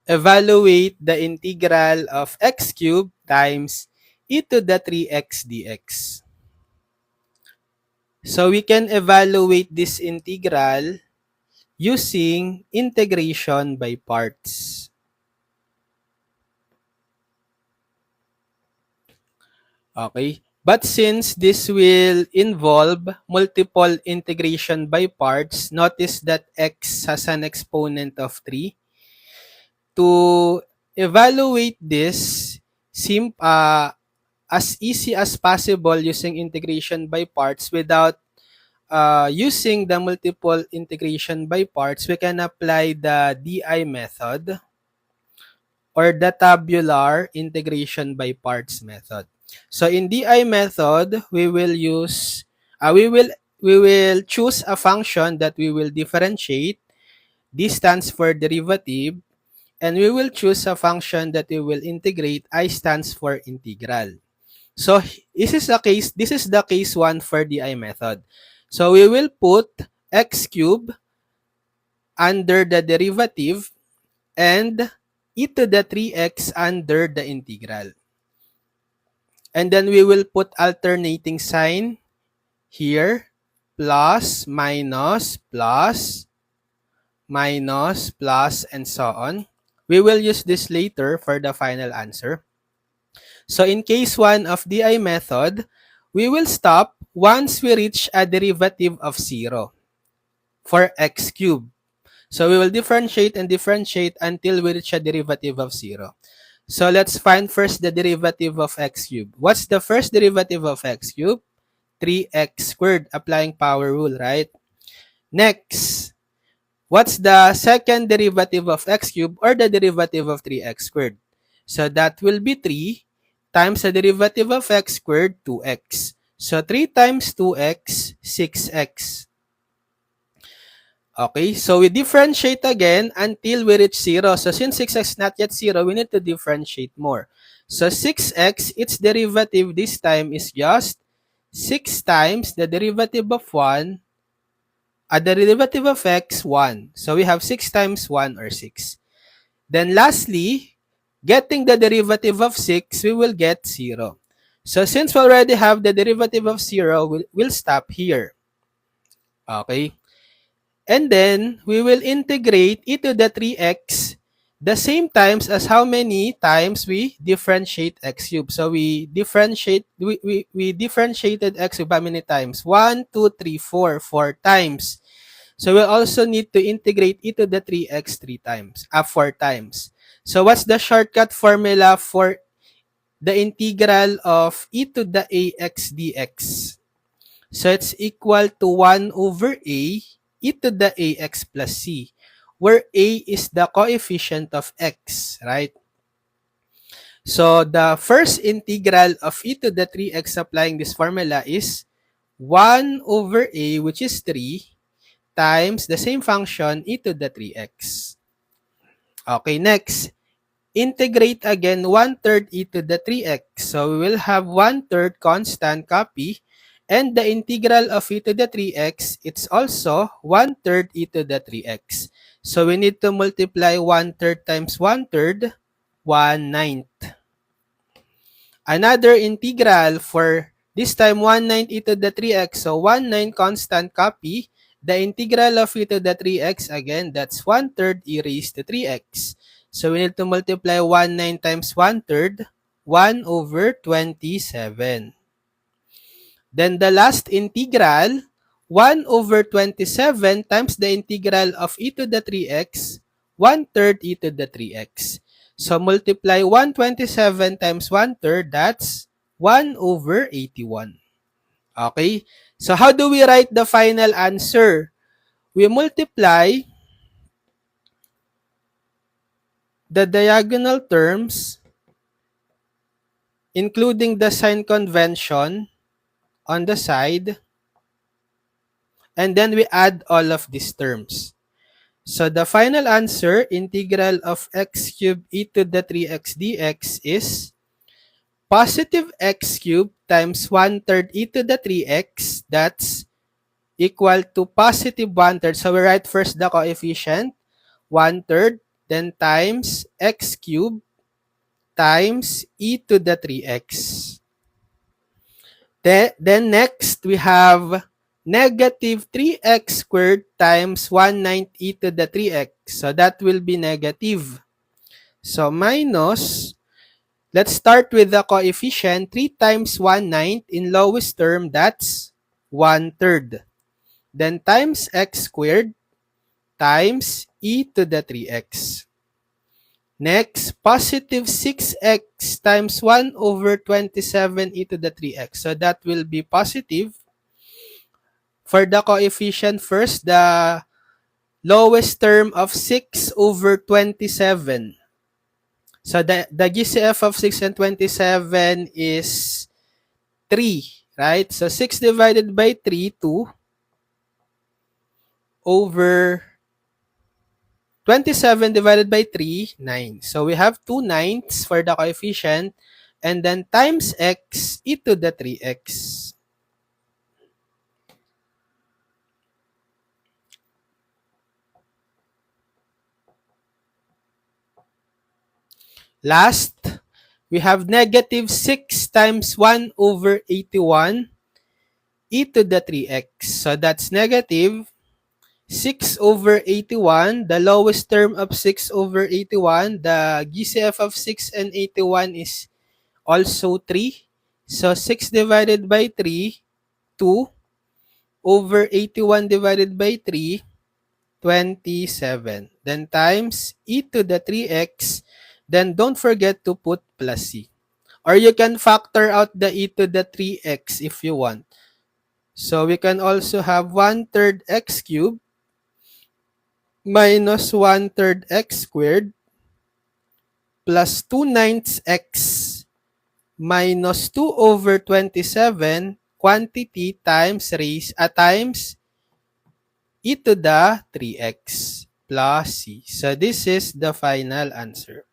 evaluate the integral of x cubed times e to the 3x dx. So we can evaluate this integral using integration by parts. Okay? But since this will involve multiple integration by parts, notice that x has an exponent of 3. To evaluate this, as easy as possible using integration by parts without using the multiple integration by parts, we can apply the DI method or the tabular integration by parts method. So in DI method, we will choose a function that we will differentiate. This stands for derivative, and we will choose a function that we will integrate. I stands for integral. So this is the case 1 for DI method. So we will put x cubed under the derivative and e to the 3x under the integral. And then we will put alternating sign here, plus, minus, and so on. We will use this later for the final answer. So in case 1 of DI method, we will stop once we reach a derivative of 0 for x cubed. So we will differentiate and differentiate until we reach a derivative of 0. So let's find first the derivative of x cubed. What's the first derivative of x cubed? 3x squared, applying power rule, right? Next, what's the second derivative of x cubed or the derivative of 3x squared? So that will be 3 times the derivative of x squared, 2x. So 3 times 2x, 6x. Okay, so we differentiate again until we reach 0. So since 6x is not yet 0, we need to differentiate more. So 6x, its derivative this time is just 6 times the derivative of 1, the derivative of x, 1. So we have 6 times 1 or 6. Then lastly, getting the derivative of 6, we will get 0. So since we already have the derivative of 0, we'll stop here. Okay. And then, we will integrate e to the 3x the same times as how many times we differentiate x cubed. So we differentiated x cubed how many times? 1, 2, 3, 4. 4 times. So we also need to integrate e to the 3x 4 times. So what's the shortcut formula for the integral of e to the ax dx? So it's equal to 1 over a e to the ax plus c, where a is the coefficient of x, right? So the first integral of e to the 3x applying this formula is 1 over a, which is 3, times the same function e to the 3x. Okay, next, integrate again 1/3 e to the 3x. So we will have 1/3 constant copy, and the integral of e to the 3x, it's also 1/3 e to the 3x. So we need to multiply 1/3 times 1/3, 1/9. Another integral for this time 1/9 e to the 3x. So 1/9 constant copy. The integral of e to the 3x, again, that's 1/3 e raised to 3x. So we need to multiply 1/9 times 1/3, 1 over 27. Then the last integral, 1 over 27 times the integral of e to the 3x, 1/3 e to the 3x. So multiply 127 times 1/3, that's 1 over 81. Okay? So how do we write the final answer? We multiply the diagonal terms, including the sign convention on the side, and then we add all of these terms. So the final answer, integral of x cubed e to the 3x dx is positive x cubed times 1/3 e to the 3x, that's equal to positive 1/3. So we write first the coefficient, 1/3, then times x cubed times e to the 3x. Then next, we have negative 3x squared times 1/9 e to the 3x. So that will be negative. So minus, let's start with the coefficient. 3 times 1/9 in lowest term, that's 1/3. Then times x squared times e to the 3x. Next, positive 6x times 1 over 27 e to the 3x. So that will be positive. For the coefficient first, the lowest term of 6 over 27. So the GCF of 6 and 27 is 3, right? So 6 divided by 3, 2 over 27 divided by 3, 9. So we have 2 9ths for the coefficient and then times x e to the 3x. Last, we have negative 6 times 1 over 81 e to the 3x. So that's negative 6 over 81. The lowest term of 6 over 81, the GCF of 6 and 81 is also 3. So 6 divided by 3, 2 over 81 divided by 3, 27. Then times e to the 3x. Then don't forget to put plus c. Or you can factor out the e to the 3x if you want. So we can also have 1/3 x cubed minus 1/3 x squared plus 2/9 x minus 2 over 27 quantity times times e to the 3x plus c. So this is the final answer.